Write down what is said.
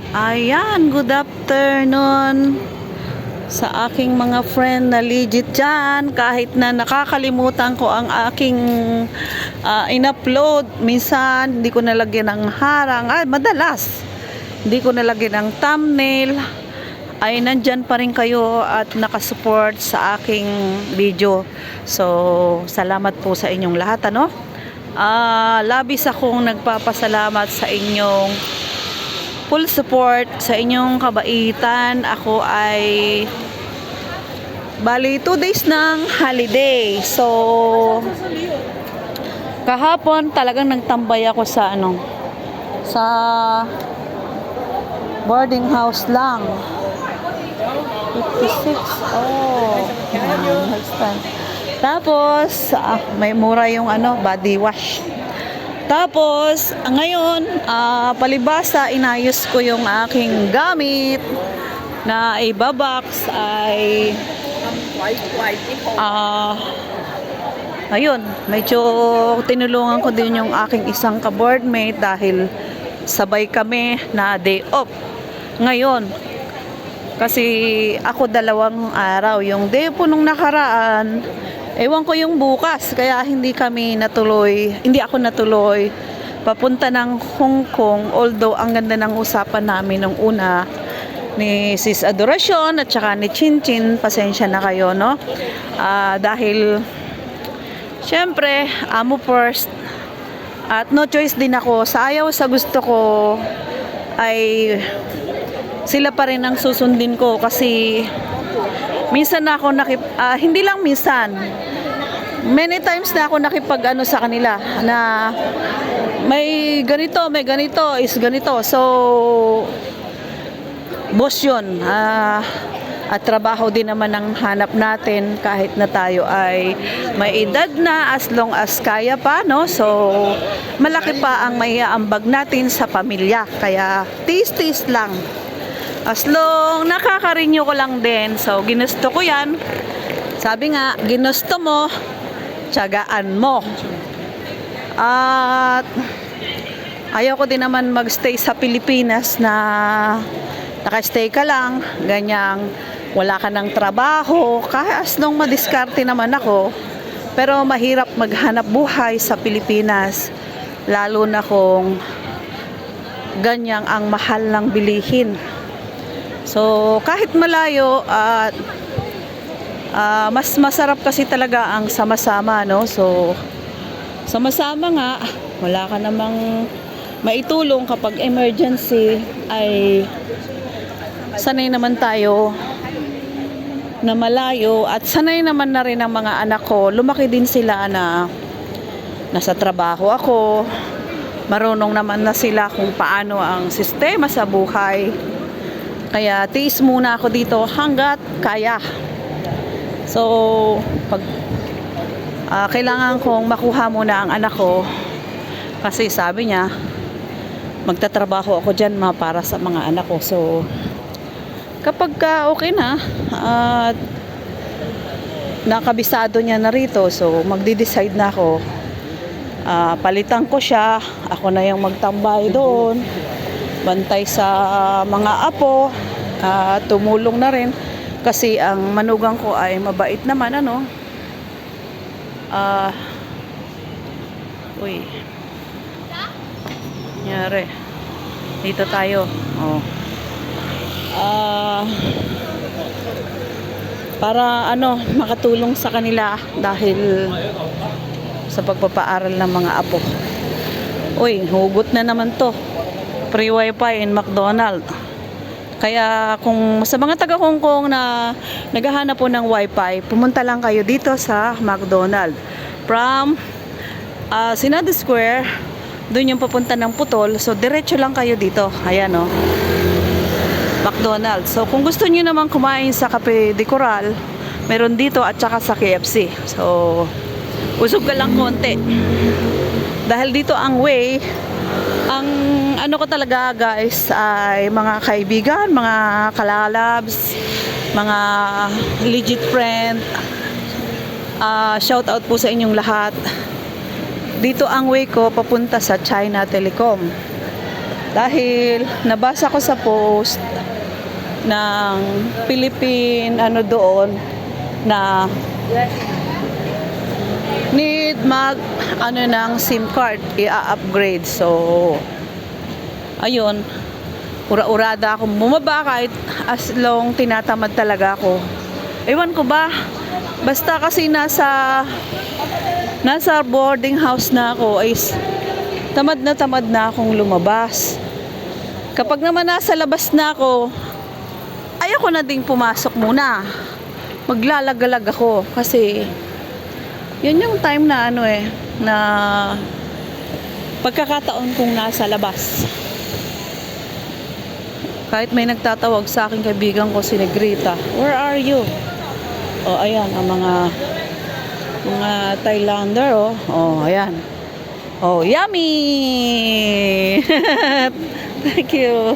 Ayan, good afternoon sa aking mga friend na legit dyan. Kahit na nakakalimutan ko ang aking in-upload, minsan hindi ko nalagyan ng harang. Madalas, hindi ko nalagyan ng thumbnail. Ay nandyan pa rin kayo at nakasupport sa aking video. So, salamat po sa inyong lahat, ano? Labis akong nagpapasalamat sa inyong full support, sa inyong kabaitan. Ako ay bali 2 days ng holiday. So kahapon talagang nagtambay ako sa sa boarding house lang. 56. Tapos may mura yung body wash. Tapos, ngayon, palibasa, inayos ko yung aking gamit na ibabox ay ayun, medyo tinulungan ko din yung aking isang ka-boardmate dahil sabay kami na day off. Ngayon, kasi ako 2 araw, yung day po nung nakaraan, ewan ko yung bukas, kaya hindi ako natuloy papunta ng Hong Kong. Although ang ganda ng usapan namin nung una ni Sis Adoracion at saka ni Chinchin, pasensya na kayo, no? Dahil syempre, amo first at no choice din ako. Sa ayaw sa gusto ko ay sila pa rin ang susundin ko, kasi minsan na ako hindi lang minsan, many times na ako sa kanila na may ganito is ganito. So boss yun, at trabaho din naman ang hanap natin kahit na tayo ay may edad na, as long as kaya pa, no? So malaki pa ang maiaambag natin sa pamilya, kaya tis lang. As long nakaka-renew ko lang din. So ginusto ko yan. Sabi nga, ginusto mo, tiyagaan mo. At ayaw ko din naman magstay sa Pilipinas na nakastay ka lang, ganyang wala ka ng trabaho. Kahit as long madiskarte naman ako, pero mahirap maghanap buhay sa Pilipinas, lalo na kung ganyang ang mahal ng bilihin. So kahit malayo, at mas masarap kasi talaga ang sama-sama, no? So sama-sama nga, wala ka namang maitulong kapag emergency, ay sanay naman tayo na malayo, at sanay naman na rin ang mga anak ko. Lumaki din sila na nasa trabaho ako, marunong naman na sila kung paano ang sistema sa buhay. Kaya tiis muna ako dito hanggat kaya. So pag kailangan kong makuha muna ang anak ko, kasi sabi niya magtatrabaho ako dyan para sa mga anak ko. So kapag okay na at nakabisado niya na rito, so magde-decide na ako, palitan ko siya, ako na yung magtambay doon, bantay sa mga apo, tumulong na rin kasi ang manugang ko ay mabait naman, uy, nyari dito tayo, para makatulong sa kanila dahil sa pagpapaaral ng mga apo. Uy, hugot na naman to, free wifi in McDonald's. Kaya kung sa mga taga Hong Kong na naghahanap po ng wifi, pumunta lang kayo dito sa McDonald's. From Sinada Square, doon yung papunta ng Putol. So diretso lang kayo dito. Ayan, McDonald's. So kung gusto niyo naman kumain sa Cafe de Coral, meron dito at saka sa KFC. So usog ka lang konti. Dahil dito ang way, ang ko talaga guys ay mga kaibigan, mga kalalabs, mga legit friend. Shout out po sa inyong lahat. Dito ang way ko papunta sa China Telecom. Dahil nabasa ko sa post ng Philippine ano doon na need mag ano ng SIM card i-upgrade. So ayun, ura-urada akong bumaba kahit as long tinatamad talaga ako. Ewan ko ba, basta kasi nasa boarding house na ako ay tamad na akong lumabas. Kapag naman nasa labas na ako, ayoko na ding pumasok muna. Maglalagalag ako kasi yun yung time na ano na pagkakataon kong nasa labas. Kahit may nagtatawag sa akin kaibigan ko si Negrita, "Where are you?" Oh, ayan ang mga Thailander, oh. Oh, ayan. Oh, yummy! Thank you.